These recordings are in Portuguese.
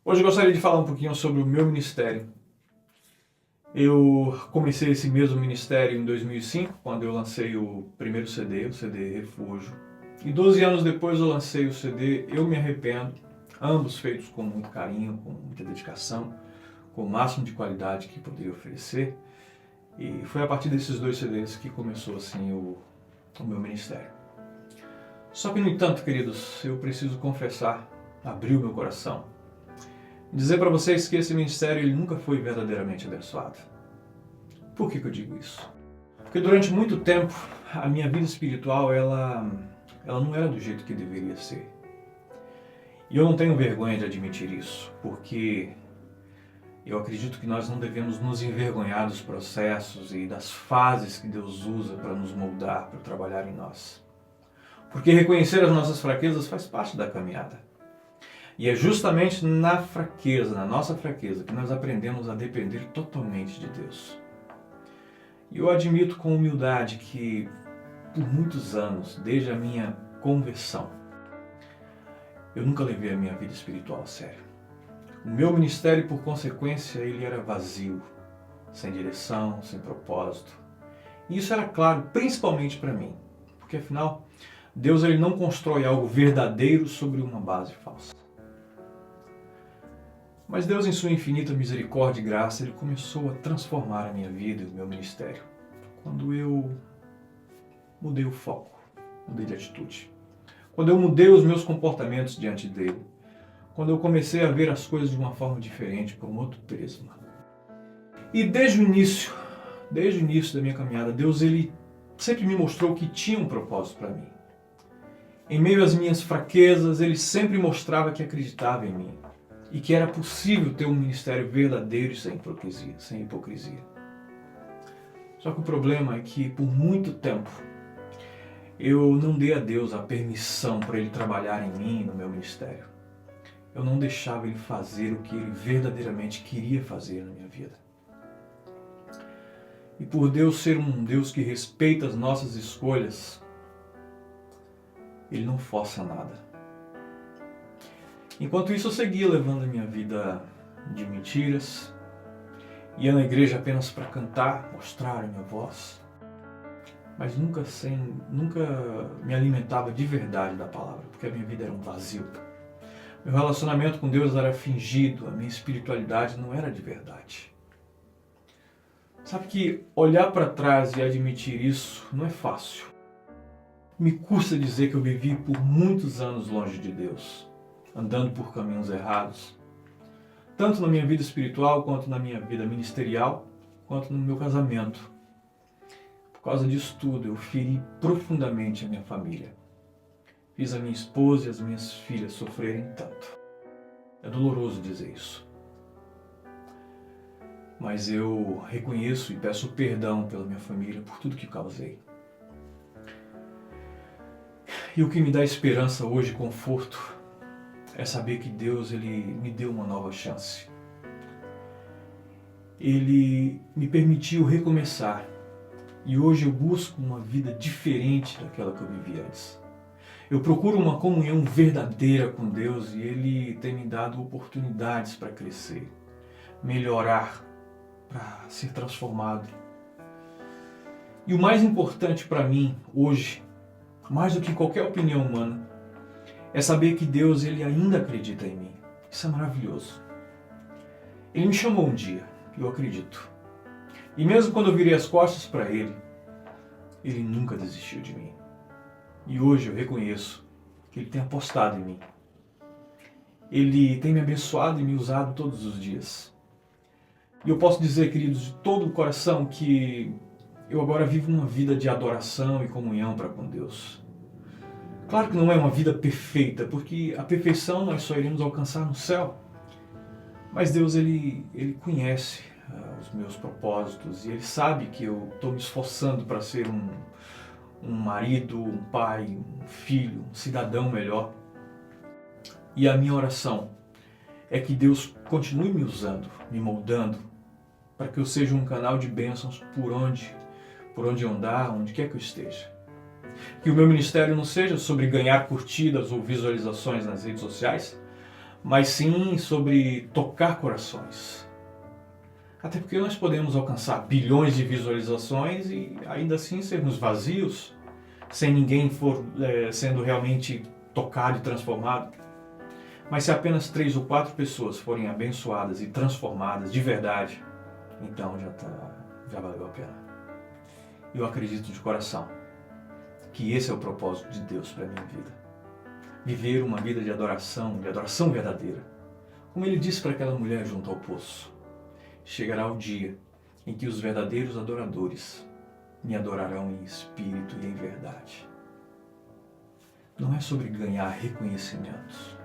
Hoje eu gostaria de falar um pouquinho sobre o meu ministério. Eu comecei esse mesmo ministério em 2005, quando eu lancei o primeiro CD, o CD Refúgio. E 12 anos depois eu lancei o CD Eu Me Arrependo, ambos feitos com muito carinho, com muita dedicação, com o máximo de qualidade que poderia oferecer. E foi a partir desses dois CDs que começou assim o meu ministério. Só que, no entanto, queridos, eu preciso confessar, abrir o meu coração, dizer para vocês que esse ministério ele nunca foi verdadeiramente abençoado. Por que eu digo isso? Porque durante muito tempo a minha vida espiritual ela não era do jeito que deveria ser. E eu não tenho vergonha de admitir isso, porque eu acredito que nós não devemos nos envergonhar dos processos e das fases que Deus usa para nos moldar, para trabalhar em nós. Porque reconhecer as nossas fraquezas faz parte da caminhada. E é justamente na fraqueza, na nossa fraqueza, que nós aprendemos a depender totalmente de Deus. E eu admito com humildade que, por muitos anos, desde a minha conversão, eu nunca levei a minha vida espiritual a sério. O meu ministério, por consequência, ele era vazio, sem direção, sem propósito. E isso era claro, principalmente para mim, porque afinal, Deus ele não constrói algo verdadeiro sobre uma base falsa. Mas Deus, em sua infinita misericórdia e graça, Ele começou a transformar a minha vida e o meu ministério. Quando eu mudei o foco, mudei de atitude. Quando eu mudei os meus comportamentos diante dEle. Quando eu comecei a ver as coisas de uma forma diferente, por um outro prisma. E desde o início da minha caminhada, Deus Ele sempre me mostrou que tinha um propósito para mim. Em meio às minhas fraquezas, Ele sempre mostrava que acreditava em mim. E que era possível ter um ministério verdadeiro e sem hipocrisia. Só que o problema é que, por muito tempo, eu não dei a Deus a permissão para Ele trabalhar em mim e no meu ministério. Eu não deixava Ele fazer o que Ele verdadeiramente queria fazer na minha vida. E por Deus ser um Deus que respeita as nossas escolhas, Ele não força nada. Enquanto isso, eu seguia levando a minha vida de mentiras, ia na igreja apenas para cantar, mostrar a minha voz, mas nunca me alimentava de verdade da palavra, porque a minha vida era um vazio. Meu relacionamento com Deus era fingido, a minha espiritualidade não era de verdade. Sabe que olhar para trás e admitir isso não é fácil. Me custa dizer que eu vivi por muitos anos longe de Deus, andando por caminhos errados, tanto na minha vida espiritual, quanto na minha vida ministerial, quanto no meu casamento. Por causa disso tudo, eu feri profundamente a minha família. Fiz a minha esposa e as minhas filhas sofrerem tanto. É doloroso dizer isso. Mas eu reconheço e peço perdão pela minha família, por tudo que causei. E o que me dá esperança hoje, conforto, é saber que Deus ele me deu uma nova chance. Ele me permitiu recomeçar. E hoje eu busco uma vida diferente daquela que eu vivi antes. Eu procuro uma comunhão verdadeira com Deus e Ele tem me dado oportunidades para crescer, melhorar, para ser transformado. E o mais importante para mim hoje, mais do que qualquer opinião humana, é saber que Deus ele ainda acredita em mim. Isso é maravilhoso. Ele me chamou um dia, eu acredito. E mesmo quando eu virei as costas para Ele, Ele nunca desistiu de mim. E hoje eu reconheço que Ele tem apostado em mim. Ele tem me abençoado e me usado todos os dias. E eu posso dizer, queridos, de todo o coração que eu agora vivo uma vida de adoração e comunhão para com Deus. Claro que não é uma vida perfeita, porque a perfeição nós só iremos alcançar no céu. Mas Deus, Ele conhece os meus propósitos e Ele sabe que eu estou me esforçando para ser um marido, um pai, um filho, um cidadão melhor. E a minha oração é que Deus continue me usando, me moldando, para que eu seja um canal de bênçãos por onde eu andar, onde quer que eu esteja. Que o meu ministério não seja sobre ganhar curtidas ou visualizações nas redes sociais, mas sim sobre tocar corações. Até porque nós podemos alcançar bilhões de visualizações e ainda assim sermos vazios, sem ninguém sendo realmente tocado e transformado. Mas se apenas 3 ou 4 pessoas forem abençoadas e transformadas de verdade, então já valeu a pena. Eu acredito de coração que esse é o propósito de Deus para a minha vida. Viver uma vida de adoração verdadeira. Como ele disse para aquela mulher junto ao poço, chegará o dia em que os verdadeiros adoradores me adorarão em espírito e em verdade. Não é sobre ganhar reconhecimentos,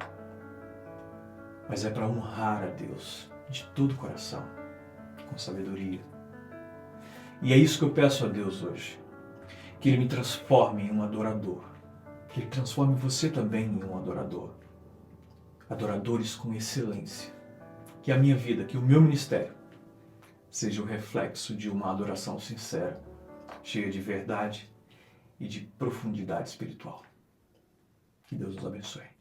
mas é para honrar a Deus de todo o coração, com sabedoria. E é isso que eu peço a Deus hoje, que Ele me transforme em um adorador, que Ele transforme você também em um adorador, adoradores com excelência, que a minha vida, que o meu ministério seja o reflexo de uma adoração sincera, cheia de verdade e de profundidade espiritual. Que Deus nos abençoe.